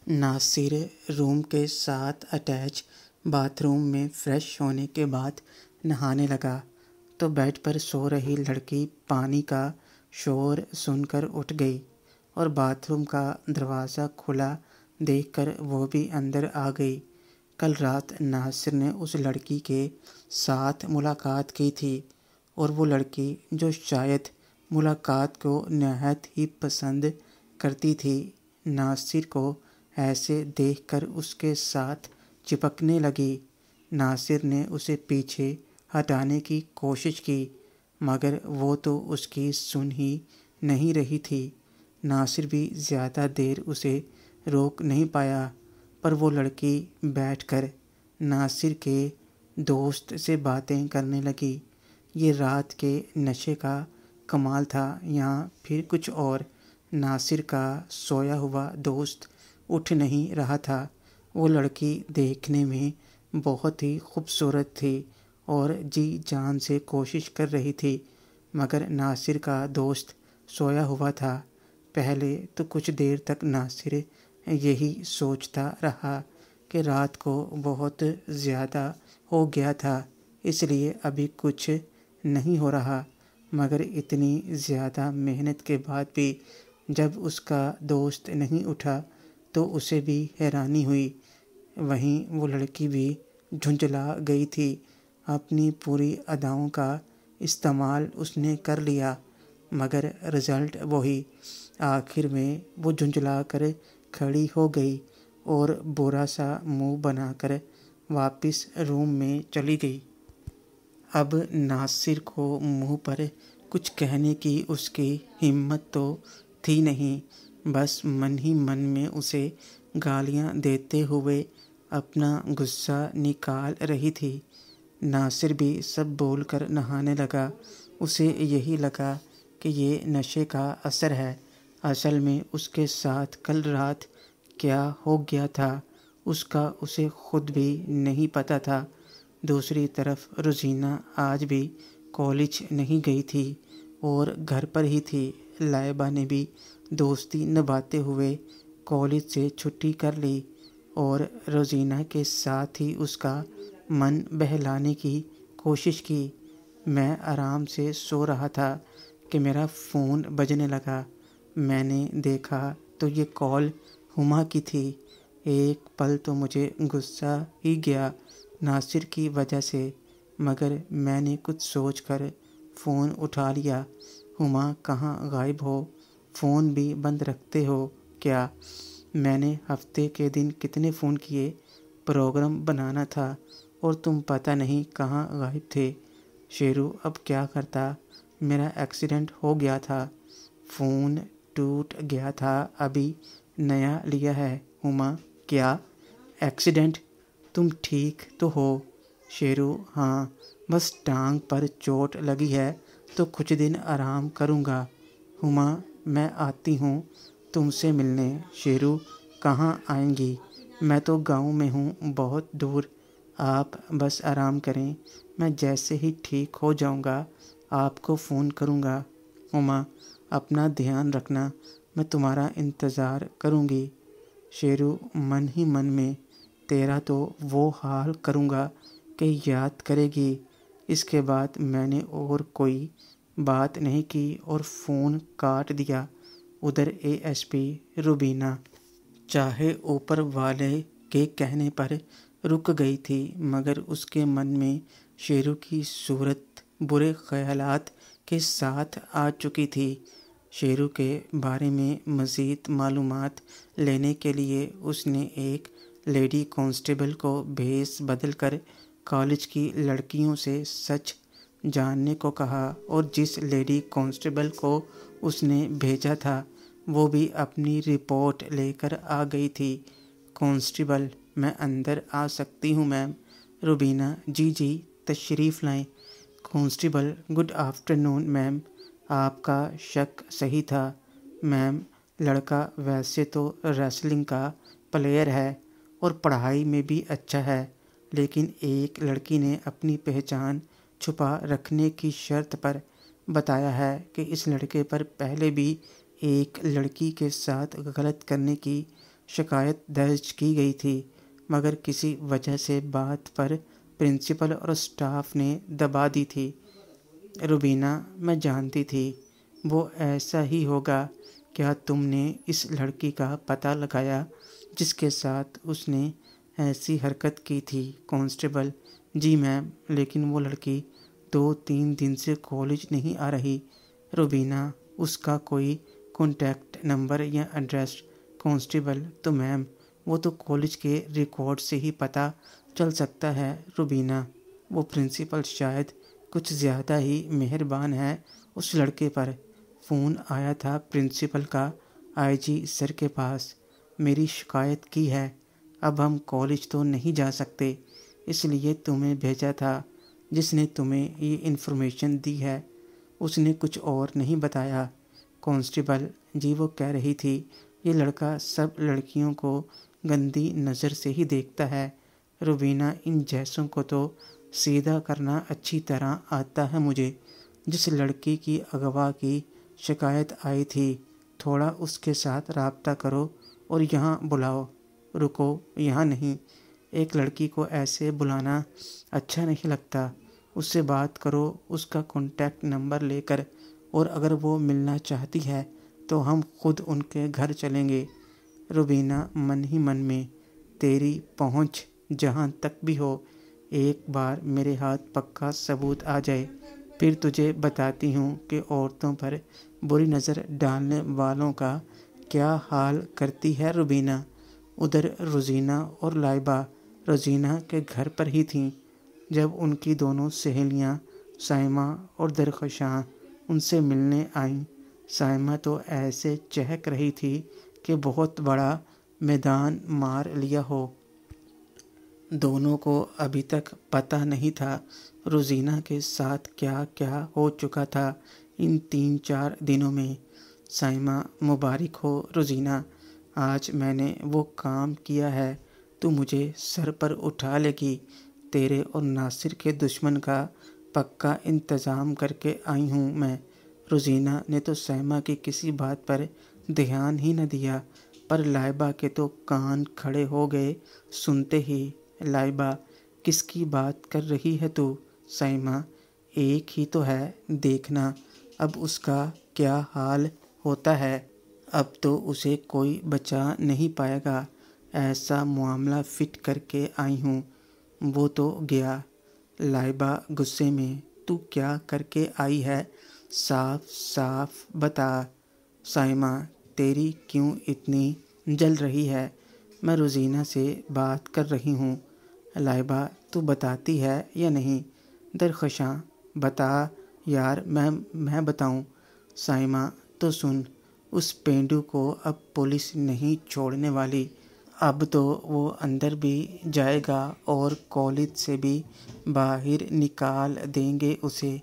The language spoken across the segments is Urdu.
ناصر روم کے ساتھ اٹیچ باتھ روم میں فریش ہونے کے بعد نہانے لگا تو بیڈ پر سو رہی لڑکی پانی کا شور سن کر اٹھ گئی اور باتھ روم کا دروازہ کھلا دیکھ کر وہ بھی اندر آ گئی۔ کل رات ناصر نے اس لڑکی کے ساتھ ملاقات کی تھی اور وہ لڑکی جو شاید ملاقات کو نہایت ہی پسند کرتی تھی، ناصر کو ایسے دیکھ کر اس کے ساتھ چپکنے لگی۔ ناصر نے اسے پیچھے ہٹانے کی کوشش کی مگر وہ تو اس کی سن ہی نہیں رہی تھی۔ ناصر بھی زیادہ دیر اسے روک نہیں پایا، پر وہ لڑکی بیٹھ کر ناصر کے دوست سے باتیں کرنے لگی۔ یہ رات کے نشے کا کمال تھا یا پھر کچھ اور؟ ناصر کا سویا ہوا دوست اٹھ نہیں رہا تھا۔ وہ لڑکی دیکھنے میں بہت ہی خوبصورت تھی اور جی جان سے کوشش کر رہی تھی، مگر ناصر کا دوست سویا ہوا تھا۔ پہلے تو کچھ دیر تک ناصر یہی سوچتا رہا کہ رات کو بہت زیادہ ہو گیا تھا، اس لیے ابھی کچھ نہیں ہو رہا، مگر اتنی زیادہ محنت کے بعد بھی جب اس کا دوست نہیں اٹھا تو اسے بھی حیرانی ہوئی۔ وہیں وہ لڑکی بھی جھنجھلا گئی تھی۔ اپنی پوری اداؤں کا استعمال اس نے کر لیا مگر رزلٹ وہی۔ آخر میں وہ جھنجھلا کر کھڑی ہو گئی اور برا سا منہ بنا کر واپس روم میں چلی گئی۔ اب ناصر کو منہ پر کچھ کہنے کی اس کی ہمت تو تھی نہیں، بس من ہی من میں اسے گالیاں دیتے ہوئے اپنا غصہ نکال رہی تھی۔ ناصر بھی سب بول کر نہانے لگا۔ اسے یہی لگا کہ یہ نشے کا اثر ہے۔ اصل میں اس کے ساتھ کل رات کیا ہو گیا تھا اس کا اسے خود بھی نہیں پتہ تھا۔ دوسری طرف روزینہ آج بھی کالج نہیں گئی تھی اور گھر پر ہی تھی۔ لائبہ نے بھی دوستی نبھاتے ہوئے کالج سے چھٹی کر لی اور روزینہ کے ساتھ ہی اس کا من بہلانے کی کوشش کی۔ میں آرام سے سو رہا تھا کہ میرا فون بجنے لگا۔ میں نے دیکھا تو یہ کال ہما کی تھی۔ ایک پل تو مجھے غصہ ہی گیا ناصر کی وجہ سے، مگر میں نے کچھ سوچ کر فون اٹھا لیا۔ ہما کہاں غائب ہو؟ فون بھی بند رکھتے ہو کیا؟ میں نے ہفتے کے دن کتنے فون کیے، پروگرام بنانا تھا اور تم پتہ نہیں کہاں غائب تھے۔ شیرو اب کیا کرتا؟ میرا ایکسیڈنٹ ہو گیا تھا، فون ٹوٹ گیا تھا، ابھی نیا لیا ہے۔ ہما کیا ایکسیڈنٹ؟ تم ٹھیک تو ہو؟ شیرو ہاں، بس ٹانگ پر چوٹ لگی ہے تو کچھ دن آرام کروں گا۔ ہما میں آتی ہوں تم سے ملنے۔ شیرو کہاں آئیں گی؟ میں تو گاؤں میں ہوں، بہت دور۔ آپ بس آرام کریں، میں جیسے ہی ٹھیک ہو جاؤں گا آپ کو فون کروں گا۔ ہما اپنا دھیان رکھنا، میں تمہارا انتظار کروں گی۔ شیرو من ہی من میں تیرا تو وہ حال کروں گا کہ یاد کرے گی۔ اس کے بعد میں نے اور کوئی بات نہیں کی اور فون کاٹ دیا۔ ادھر اے ایس پی روبینہ چاہے اوپر والے کے کہنے پر رک گئی تھی مگر اس کے من میں شیرو کی صورت برے خیالات کے ساتھ آ چکی تھی۔ شیرو کے بارے میں مزید معلومات لینے کے لیے اس نے ایک لیڈی کانسٹیبل کو بھیس بدل کر کالج کی لڑکیوں سے سچ جاننے کو کہا اور جس لیڈی کانسٹیبل کو اس نے بھیجا تھا وہ بھی اپنی رپورٹ لے کر آ گئی تھی۔ کانسٹیبل میں اندر آ سکتی ہوں میم؟ روبینہ جی تشریف لائیں۔ کانسٹیبل گڈ آفٹرنون میم، آپ کا شک صحیح تھا میم، لڑکا ویسے تو ریسلنگ کا پلیئر ہے اور پڑھائی میں بھی اچھا ہے، لیکن ایک لڑکی نے اپنی پہچان چھپا رکھنے کی شرط پر بتایا ہے کہ اس لڑکے پر پہلے بھی ایک لڑکی کے ساتھ غلط کرنے کی شکایت درج کی گئی تھی، مگر کسی وجہ سے بات پر پرنسپل اور اسٹاف نے دبا دی تھی۔ روبینہ، میں جانتی تھی وہ ایسا ہی ہوگا۔ کیا تم نے اس لڑکی کا پتہ لگایا جس کے ساتھ اس نے ایسی حرکت کی تھی؟ کانسٹیبل: جی میم، لیکن وہ لڑکی 2-3 دن سے کالج نہیں آ رہی۔ روبینہ: اس کا کوئی کانٹیکٹ نمبر یا ایڈریس؟ کانسٹیبل: تو میم، وہ تو کالج کے ریکارڈ سے ہی پتہ چل سکتا ہے۔ روبینہ: وہ پرنسپل شاید کچھ زیادہ ہی مہربان ہے اس لڑکے پر۔ فون آیا تھا پرنسپل کا آئی جی سر کے پاس، میری شکایت کی ہے۔ اب ہم کالج تو نہیں جا سکتے، اس لیے تمہیں بھیجا تھا۔ جس نے تمہیں یہ انفارمیشن دی ہے اس نے کچھ اور نہیں بتایا؟ کانسٹیبل: جی، وہ کہہ رہی تھی یہ لڑکا سب لڑکیوں کو گندی نظر سے ہی دیکھتا ہے۔ روبینہ: ان جیسوں کو تو سیدھا کرنا اچھی طرح آتا ہے مجھے۔ جس لڑکی کی اغوا کی شکایت آئی تھی، تھوڑا اس کے ساتھ رابطہ کرو اور یہاں بلاؤ۔ رکو، یہاں نہیں، ایک لڑکی کو ایسے بلانا اچھا نہیں لگتا۔ اس سے بات کرو، اس کا کانٹیکٹ نمبر لے کر، اور اگر وہ ملنا چاہتی ہے تو ہم خود ان کے گھر چلیں گے۔ روبینہ من ہی من میں: تیری پہنچ جہاں تک بھی ہو، ایک بار میرے ہاتھ پکا ثبوت آ جائے، پھر تجھے بتاتی ہوں کہ عورتوں پر بری نظر ڈالنے والوں کا کیا حال کرتی ہے۔ روبینہ: ادھر روزینہ اور لائبہ روزینہ کے گھر پر ہی تھیں جب ان کی دونوں سہیلیاں سائمہ اور درخشاں ان سے ملنے آئیں۔ سائمہ تو ایسے چہک رہی تھی کہ بہت بڑا میدان مار لیا ہو۔ دونوں کو ابھی تک پتہ نہیں تھا روزینہ کے ساتھ کیا کیا ہو چکا تھا ان 3-4 دنوں میں۔ سائمہ: مبارک ہو روزینہ، آج میں نے وہ کام کیا ہے تو مجھے سر پر اٹھا لے گی۔ تیرے اور ناصر کے دشمن کا پکا انتظام کر کے آئی ہوں میں۔ روزینہ نے تو سائمہ کی کسی بات پر دھیان ہی نہ دیا، پر لائبہ کے تو کان کھڑے ہو گئے سنتے ہی۔ لائبہ: کس کی بات کر رہی ہے تو؟ سائمہ: ایک ہی تو ہے، دیکھنا اب اس کا کیا حال ہوتا ہے۔ اب تو اسے کوئی بچا نہیں پائے گا، ایسا معاملہ فٹ کر کے آئی ہوں۔ وہ تو گیا۔ لائبہ غصے میں: تو کیا کر کے آئی ہے؟ صاف صاف بتا۔ سائمہ: تیری کیوں اتنی جل رہی ہے؟ میں روزینہ سے بات کر رہی ہوں۔ لائبہ: تو بتاتی ہے یا نہیں؟ درخشاں: بتا یار، میں بتاؤں؟ سائمہ: تو سن، اس پینڈو کو اب پولیس نہیں چھوڑنے والی۔ اب تو وہ اندر بھی جائے گا اور کالج سے بھی باہر نکال دیں گے اسے۔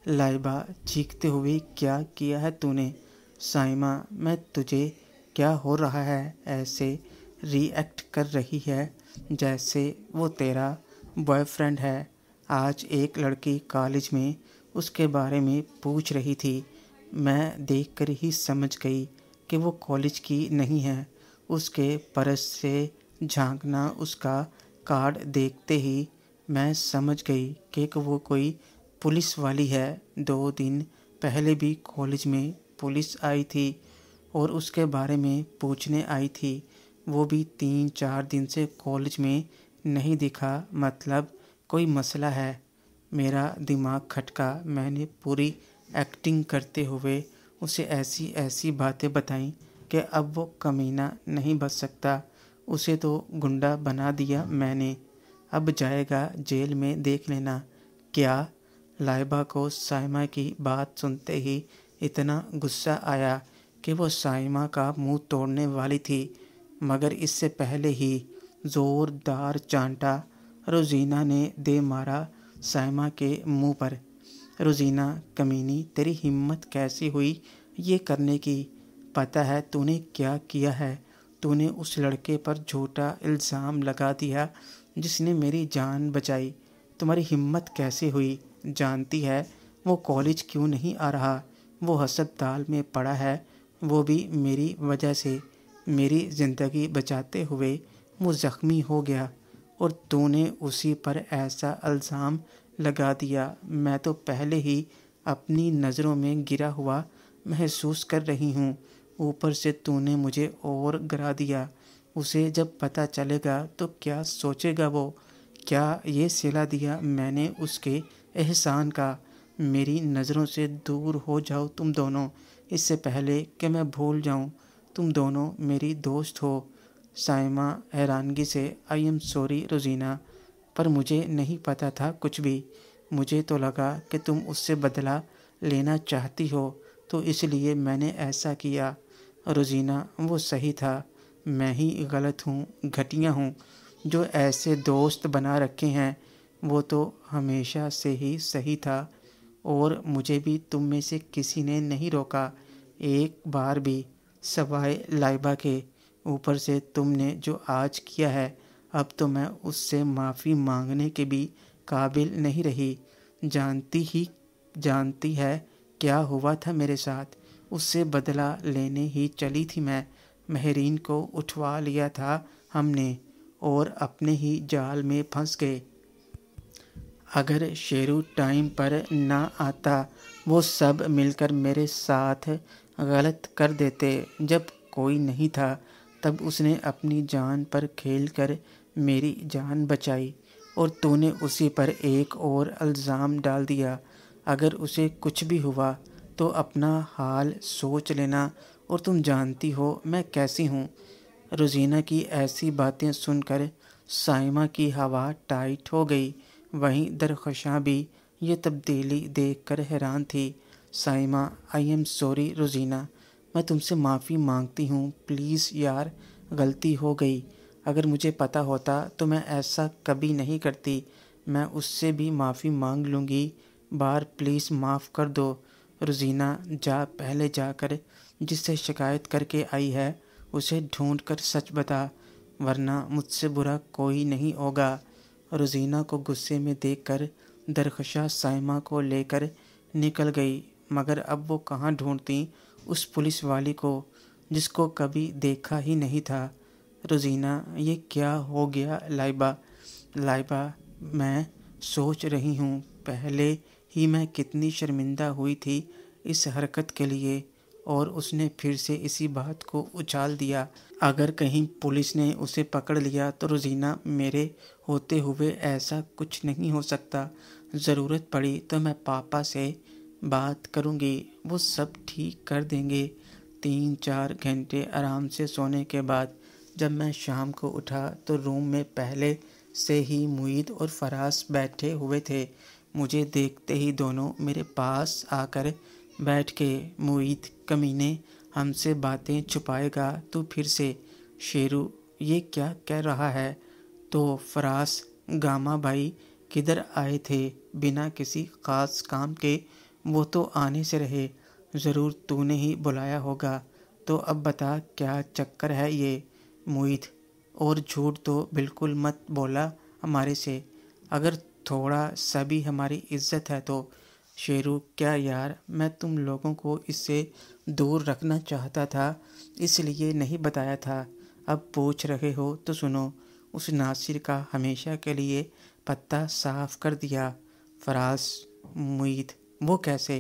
لائبہ چیختے ہوئے: کیا کیا ہے تو نے؟ سائمہ: میں تجھے کیا ہو رہا ہے ایسے ری ایکٹ کر رہی ہے جیسے وہ تیرا بوائے فرینڈ ہے؟ آج ایک لڑکی کالج میں اس کے بارے میں پوچھ رہی تھی، میں دیکھ کر ہی سمجھ گئی کہ وہ کالج کی نہیں ہے۔ اس کے پرس سے جھانکنا، اس کا کارڈ دیکھتے ہی میں سمجھ گئی کہ وہ کوئی پولیس والی ہے۔ 2 دن پہلے بھی کالج میں پولیس آئی تھی اور اس کے بارے میں پوچھنے آئی تھی۔ وہ بھی 3-4 دن سے کالج میں نہیں دکھا، مطلب کوئی مسئلہ ہے۔ میرا دماغ کھٹکا، میں نے پوری ایکٹنگ کرتے ہوئے اسے ایسی ایسی باتیں بتائیں کہ اب وہ کمینہ نہیں بچ سکتا۔ اسے تو گنڈا بنا دیا میں نے، اب جائے گا جیل میں، دیکھ لینا۔ کیا؟ لائبہ کو سائمہ کی بات سنتے ہی اتنا غصہ آیا کہ وہ سائمہ کا منہ توڑنے والی تھی، مگر اس سے پہلے ہی زوردار چانٹا روزینہ نے دے مارا سائمہ کے منہ پر۔ روزینہ: کمینی، تیری ہمت کیسی ہوئی یہ کرنے کی؟ پتہ ہے تو نے کیا کیا ہے؟ تو نے اس لڑکے پر جھوٹا الزام لگا دیا جس نے میری جان بچائی۔ تمہاری ہمت کیسے ہوئی؟ جانتی ہے وہ کالج کیوں نہیں آ رہا؟ وہ ہسپتال میں پڑا ہے، وہ بھی میری وجہ سے۔ میری زندگی بچاتے ہوئے وہ زخمی ہو گیا اور تو نے اسی پر ایسا الزام لگا دیا۔ میں تو پہلے ہی اپنی نظروں میں گرا ہوا محسوس کر رہی ہوں، اوپر سے تو نے مجھے اور گرا دیا۔ اسے جب پتہ چلے گا تو کیا سوچے گا وہ؟ کیا یہ صلہ دیا میں نے اس کے احسان کا؟ میری نظروں سے دور ہو جاؤ تم دونوں، اس سے پہلے کہ میں بھول جاؤں۔ تم دونوں میری دوست ہو۔ سائمہ حیرانگی سے آئی ایم سوری روزینہ، پر مجھے نہیں پتہ تھا کچھ بھی۔ مجھے تو لگا کہ تم اس سے بدلہ لینا چاہتی ہو، تو اس لیے میں نے ایسا کیا۔ روزینہ وہ صحیح تھا، میں ہی غلط ہوں، گھٹیا ہوں جو ایسے دوست بنا رکھے ہیں۔ وہ تو ہمیشہ سے ہی صحیح تھا، اور مجھے بھی تم میں سے کسی نے نہیں روکا ایک بار بھی، سوائے لائبہ کے۔ اوپر سے تم نے جو آج کیا ہے، اب تو میں اس سے معافی مانگنے کے بھی قابل نہیں رہی۔ جانتی ہے کیا ہوا تھا میرے ساتھ؟ اس سے بدلہ لینے ہی چلی تھی میں۔ مہرین کو اٹھوا لیا تھا ہم نے، اور اپنے ہی جال میں پھنس گئے۔ اگر شیرو ٹائم پر نہ آتا، وہ سب مل کر میرے ساتھ غلط کر دیتے۔ جب کوئی نہیں تھا تب اس نے اپنی جان پر کھیل کر میری جان بچائی، اور تو نے اسی پر ایک اور الزام ڈال دیا۔ اگر اسے کچھ بھی ہوا تو اپنا حال سوچ لینا، اور تم جانتی ہو میں کیسی ہوں۔ روزینہ کی ایسی باتیں سن کر سائمہ کی ہوا ٹائٹ ہو گئی، وہیں درخشاں بھی یہ تبدیلی دیکھ کر حیران تھی۔ Saima I am sorry Rozina, میں تم سے معافی مانگتی ہوں، پلیز یار، غلطی ہو گئی۔ اگر مجھے پتہ ہوتا تو میں ایسا کبھی نہیں کرتی۔ میں اس سے بھی معافی مانگ لوں گی، بار پلیز معاف کر دو۔ روزینہ پہلے جا کر جس سے شکایت کر کے آئی ہے اسے ڈھونڈ کر سچ بتا، ورنہ مجھ سے برا کوئی نہیں ہوگا۔ روزینہ کو غصے میں دیکھ کر درخشاں سائمہ کو لے کر نکل گئی، مگر اب وہ کہاں ڈھونڈتی اس پولیس والی کو جس کو کبھی دیکھا ہی نہیں تھا۔ روزینہ یہ کیا ہو گیا لائبہ، میں سوچ رہی ہوں پہلے ہی میں کتنی شرمندہ ہوئی تھی اس حرکت کے لیے، اور اس نے پھر سے اسی بات کو اچھال دیا۔ اگر کہیں پولیس نے اسے پکڑ لیا تو روزینہ، میرے ہوتے ہوئے ایسا کچھ نہیں ہو سکتا۔ ضرورت پڑی تو میں پاپا سے بات کروں گی، وہ سب ٹھیک کر دیں گے۔ 3-4 گھنٹے آرام سے سونے کے بعد جب میں شام کو اٹھا تو روم میں پہلے سے ہی معید اور فراز بیٹھے ہوئے تھے۔ مجھے دیکھتے ہی دونوں میرے پاس آ کر بیٹھ گئے۔ معید کمینے، ہم سے باتیں چھپائے گا تو پھر سے؟ شیرو یہ کیا کہہ رہا ہے؟ تو فراز، گاما بھائی کدھر آئے تھے بنا کسی خاص کام کے؟ وہ تو آنے سے رہے، ضرور تو نے ہی بلایا ہوگا۔ تو اب بتا کیا چکر ہے یہ؟ معید، اور جھوٹ تو بالکل مت بولا ہمارے سے، اگر تھوڑا سا بھی ہماری عزت ہے تو۔ شیرو، کیا یار، میں تم لوگوں کو اس سے دور رکھنا چاہتا تھا، اس لیے نہیں بتایا تھا۔ اب پوچھ رہے ہو تو سنو، اس ناصر کا ہمیشہ کے لیے پتہ صاف کر دیا۔ فراز، معید، وہ کیسے؟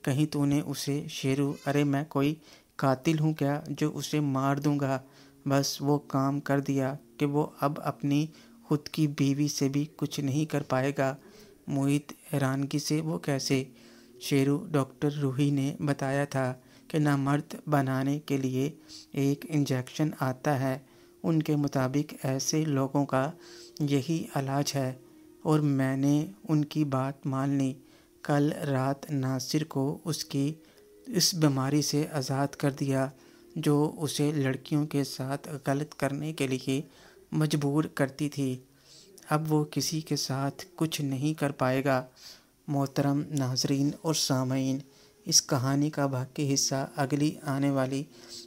کہیں تو نے اسے؟ شیرو، ارے میں کوئی قاتل ہوں کیا جو اسے مار دوں گا؟ بس وہ کام کر دیا کہ وہ اب اپنی خود کی بیوی سے بھی کچھ نہیں کر پائے گا۔ معید حیرانگی سے، وہ کیسے؟ شیرو، ڈاکٹر روحی نے بتایا تھا کہ نامرد بنانے کے لیے ایک انجیکشن آتا ہے، ان کے مطابق ایسے لوگوں کا یہی علاج ہے، اور میں نے ان کی بات مان لی۔ کل رات ناصر کو اس کی اس بیماری سے آزاد کر دیا جو اسے لڑکیوں کے ساتھ غلط کرنے کے لیے مجبور کرتی تھی۔ اب وہ کسی کے ساتھ کچھ نہیں کر پائے گا۔ محترم ناظرین اور سامعین، اس کہانی کا باقی حصہ اگلی آنے والی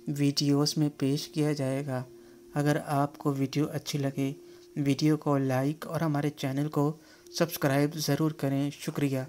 ویڈیوز میں پیش کیا جائے گا۔ اگر آپ کو ویڈیو اچھی لگے، ویڈیو کو لائک اور ہمارے چینل کو سبسکرائب ضرور کریں۔ شکریہ۔